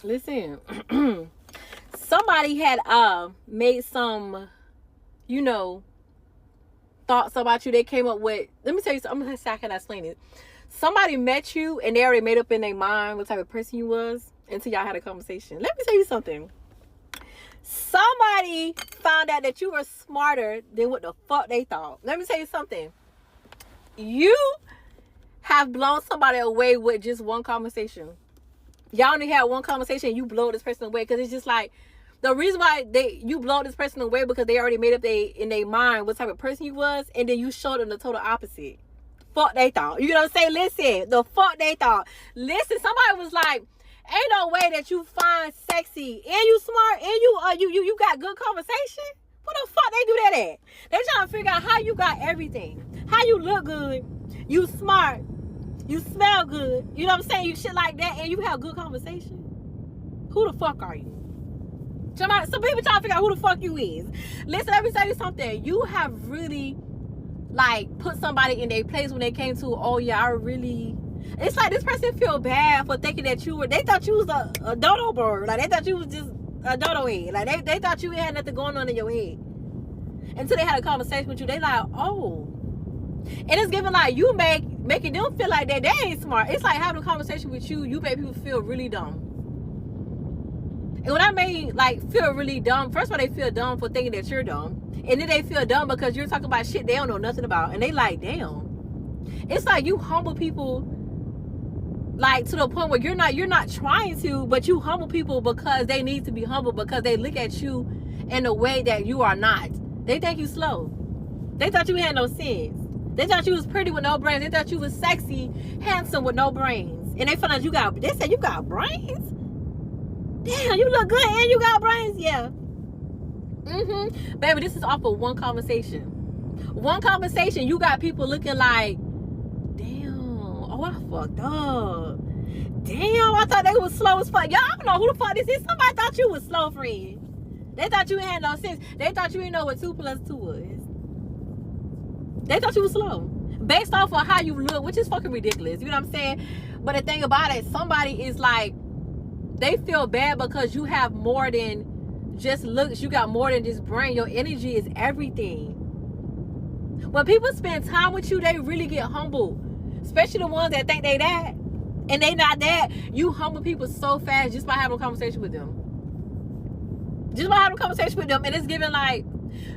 Listen, somebody had made some, you know, thoughts about you. They came up with, let me tell you something. I'm gonna say, how can I explain it? Somebody met you and they already made up in their mind what type of person you was until y'all had a conversation. Let me tell you something. Somebody found out that you were smarter than what the fuck they thought. Let me tell you something. You have blown somebody away with just one conversation. Y'all only had one conversation, you blow this person away, because it's just like, the reason why you blow this person away because they already made up in their mind what type of person you was, and then you showed them the total opposite. Fuck they thought. You know what I'm saying? Listen, the fuck they thought. Listen, somebody was like, ain't no way that you fine, sexy, and you smart, and you got good conversation. What the fuck they do that at? They trying to figure out how you got everything. How you look good, you smart, you smell good. You know what I'm saying? You shit like that, and you have good conversation. Who the fuck are you? Some people trying to figure out who the fuck you is. Listen, let me tell you something. You have really, like, put somebody in their place when they came to, oh yeah, I really... It's like this person feel bad for thinking that they thought you was a dodo bird. Like, they thought you was just a dodo head. Like, they thought you had nothing going on in your head. Until they had a conversation with you, they like, oh. And it's giving like, you making them feel like that they ain't smart. It's like having a conversation with you, you make people feel really dumb. And when I mean, like, feel really dumb, first of all, they feel dumb for thinking that you're dumb. And then they feel dumb because you're talking about shit they don't know nothing about. And they like, damn. It's like you humble people, like, to the point where you're not trying to, but you humble people because they need to be humble, because they look at you in a way that you are not. They think you slow. They thought you had no sense. They thought you was pretty with no brains. They thought you was sexy, handsome with no brains. And they feel like they said you got brains? Damn, you look good and you got brains? Yeah. Baby, this is off of one conversation. One conversation, you got people looking like, damn, oh, I fucked up. Damn, I thought they was slow as fuck. Y'all, I don't know who the fuck this is. Somebody thought you was slow, friend. They thought you had no sense. They thought you didn't know what 2 + 2 was. They thought you was slow. Based off of how you look, which is fucking ridiculous. You know what I'm saying? But the thing about it, somebody is like, they feel bad because you have more than just looks. You got more than just brain. Your energy is everything. When people spend time with you, they really get humble. Especially the ones that think they that. And they not that. You humble people so fast just by having a conversation with them. Just by having a conversation with them. And it's giving like,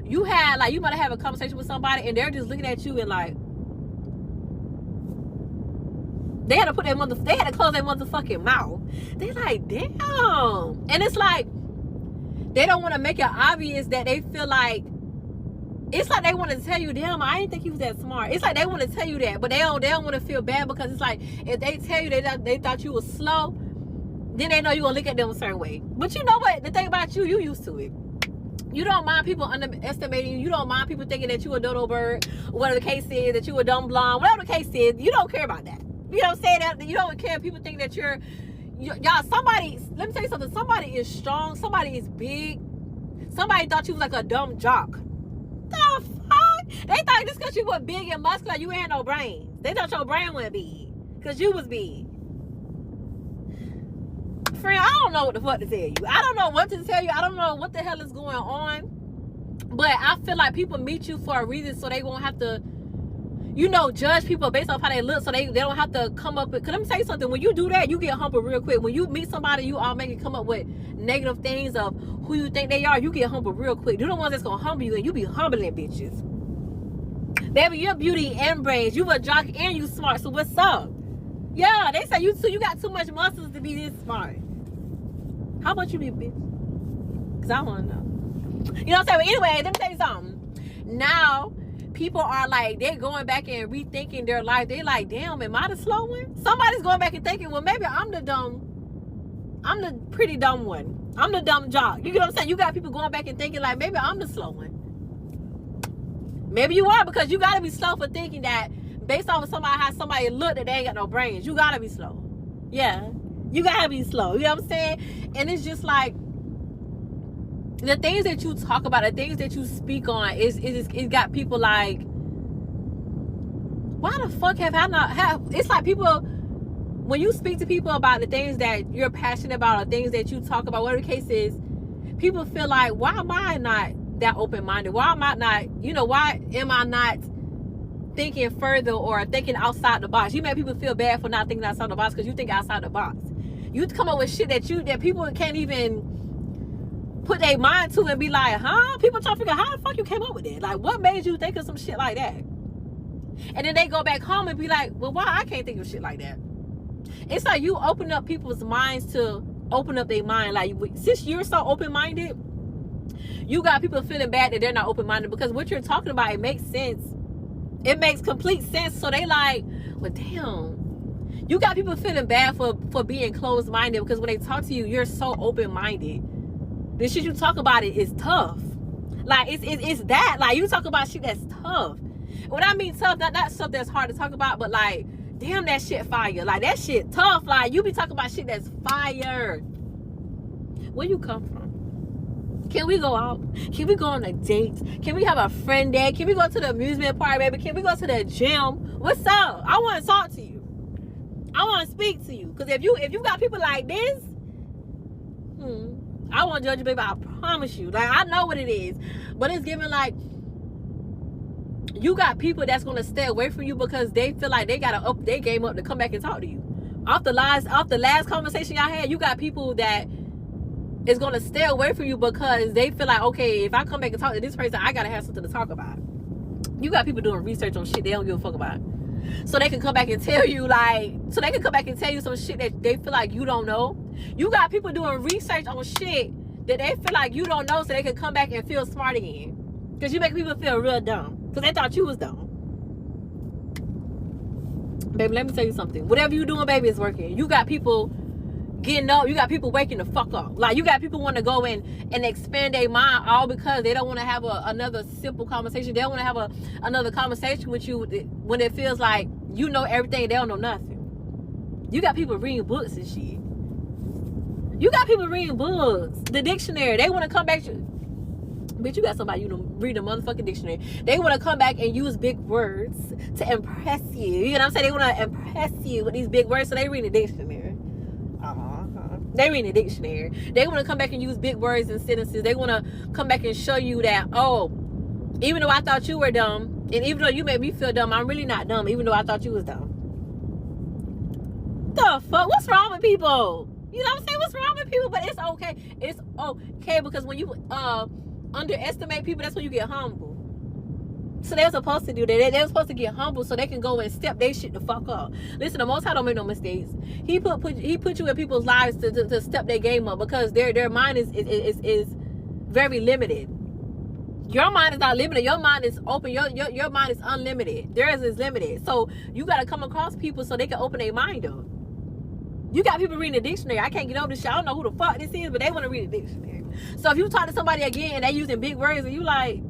you might have a conversation with somebody and they're just looking at you and like, they had to close their motherfucking mouth. They like, damn. And it's like, they don't want to make it obvious that they feel like, it's like they want to tell you, damn, I didn't think he was that smart. It's like they want to tell you that, but they don't want to feel bad, because it's like, if they tell you they thought you was slow, then they know you're going to look at them a certain way. But you know what? The thing about you used to it. You don't mind people underestimating you. You don't mind people thinking that you a dodo bird, whatever the case is, that you a dumb blonde, whatever the case is. You don't care about that. You know what I'm saying? That you don't care if people think that y'all, somebody, let me tell you something. Somebody is strong. Somebody is big. Somebody thought you was like a dumb jock. The fuck? They thought just because you were big and muscular, you ain't had no brains. They thought your brain wasn't big because you was big. Friend, I don't know what the fuck to tell you. I don't know what to tell you. I don't know what the hell is going on. But I feel like people meet you for a reason, so they won't have to, judge people based off how they look, so they don't have to come up with, because let me tell you something, when you do that, you get humble real quick. When you meet somebody, you automatically come up with negative things of who you think they are, you get humble real quick. You're the ones that's going to humble you, and you be humbling bitches. Baby, you're beauty and brains. You a jock and you smart, so what's up? Yeah, they say you got too much muscles to be this smart. How much you be, bitch? Because I want to know. You know what I'm saying? But anyway, let me tell you something. Now, people are like, they're going back and rethinking their life. They're like, damn, am I the slow one? Somebody's going back and thinking, well, maybe I'm the pretty dumb one. I'm the dumb jock. You get what I'm saying? You got people going back and thinking like, maybe I'm the slow one. Maybe you are, because you got to be slow for thinking that based off of how somebody look, that they ain't got no brains. You got to be slow. Yeah. You got to be slow. You know what I'm saying? And it's just like, the things that you talk about, the things that you speak on, it got people like, why the fuck have I not have? It's like people when you speak to people about the things that you're passionate about or things that you talk about, whatever the case is, people feel like, why am I not that open-minded? Why am I not, why am I not thinking further or thinking outside the box? You make people feel bad for not thinking outside the box because you think outside the box. You come up with shit that people can't even put their mind to and be like, huh? People trying to figure out how the fuck you came up with it. Like, what made you think of some shit like that? And then they go back home and be like, well, why I can't think of shit like that? It's like you open up people's minds to open up their mind. Like, since you're so open-minded, you got people feeling bad that they're not open-minded, because what you're talking about, it makes sense. It makes complete sense. So they like, well, damn. You got people feeling bad for being closed-minded, because when they talk to you, you're so open-minded. The shit you talk about is tough. Like, it's that. Like, you talk about shit that's tough. When I mean tough, not stuff that's hard to talk about, but like, damn, that shit fire. Like, that shit tough. Like, you be talking about shit that's fire. Where you come from? Can we go out? Can we go on a date? Can we have a friend day? Can we go to the amusement park, baby? Can we go to the gym? What's up? I want to talk to you. I want to speak to you. Because if you got people like this, I won't judge you, baby. I promise you. Like, I know what it is. But it's giving like, you got people that's going to stay away from you because they feel like they got to up their game up to come back and talk to you. Off the last conversation y'all had, you got people that is going to stay away from you because they feel like, okay, if I come back and talk to this person, I got to have something to talk about. You got people doing research on shit they don't give a fuck about. So they can come back and tell you some shit that they feel like you don't know. You got people doing research on shit that they feel like you don't know so they can come back and feel smart again. Because you make people feel real dumb. Because they thought you was dumb. Baby, let me tell you something. Whatever you doing, baby, is working. You got people getting up. You got people waking the fuck up. Like, you got people want to go in and expand their mind all because they don't want to have another simple conversation. They don't want to have another conversation with you when it feels like you know everything. They don't know nothing. You got people reading books and shit. You got people reading books. The dictionary. They want to come back to... Bitch, you got somebody you read the motherfucking dictionary. They want to come back and use big words to impress you. You know what I'm saying? They want to impress you with these big words, so they read the dictionary. They read the dictionary. They want to come back and use big words and sentences. They want to come back and show you that, oh, even though I thought you were dumb, and even though you made me feel dumb, I'm really not dumb, even though I thought you was dumb. The fuck? What's wrong with people? You know what I'm saying? What's wrong with people? But it's okay. It's okay, because when you underestimate people, that's when you get humble. So they're supposed to do that. They're supposed to get humble so they can go and step their shit the fuck up. Listen, the Most High don't make no mistakes. He put you in people's lives to step their game up, because their mind is very limited. Your mind is not limited. Your mind is open. Your mind is unlimited. Theirs is limited. So you got to come across people so they can open their mind up. You got people reading the dictionary. I can't get over this shit. I don't know who the fuck this is, but they want to read the dictionary. So if you talk to somebody again and they using big words and you like,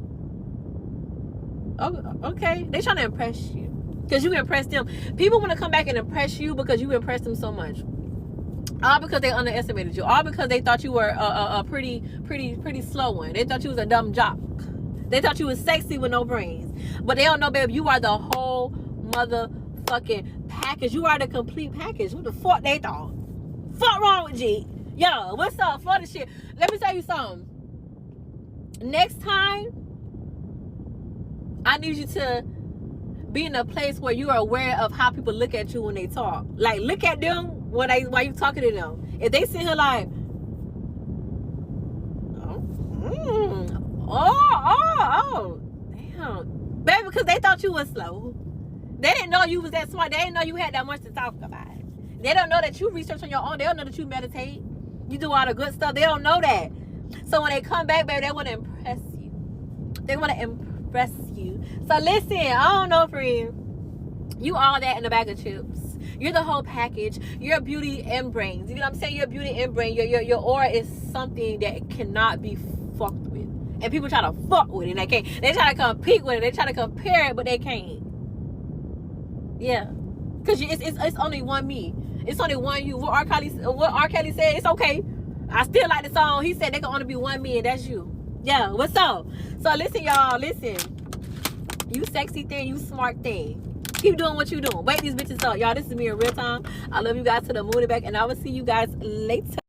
oh, okay, they trying to impress you because you impress them. People want to come back and impress you because you impressed them so much. All because they underestimated you. All because they thought you were a pretty slow one. They thought you was a dumb jock. They thought you was sexy with no brains. But they don't know, babe, you are the whole motherfucking package. You are the complete package. What the fuck they thought? Fuck wrong with G? Yo, what's up? For the shit. Let me tell you something. Next time, I need you to be in a place where you are aware of how people look at you when they talk. Like, look at them while you talking to them. If they sit here like, damn, baby, because they thought you was slow. They didn't know you was that smart. They didn't know you had that much to talk about. They don't know that you research on your own. They don't know that you meditate. You do all the good stuff. They don't know that. So when they come back, baby, they want to impress you. They want to impress you. So listen, I don't know, friend. You all that in a bag of chips. You're the whole package. You're beauty and brains. You know what I'm saying? You're beauty and brain. Your aura is something that cannot be fucked with. And people try to fuck with it and they can't. They try to compete with it. They try to compare it, but they can't. Yeah. Because it's only one me. It's only one you. What R. Kelly said, it's okay. I still like the song. He said there can only be one me, and that's you. Yeah, what's up? So listen, y'all. Listen. You sexy thing. You smart thing. Keep doing what you doing. Wake these bitches up. Y'all, this is me in real time. I love you guys to the moon and back. And I will see you guys later.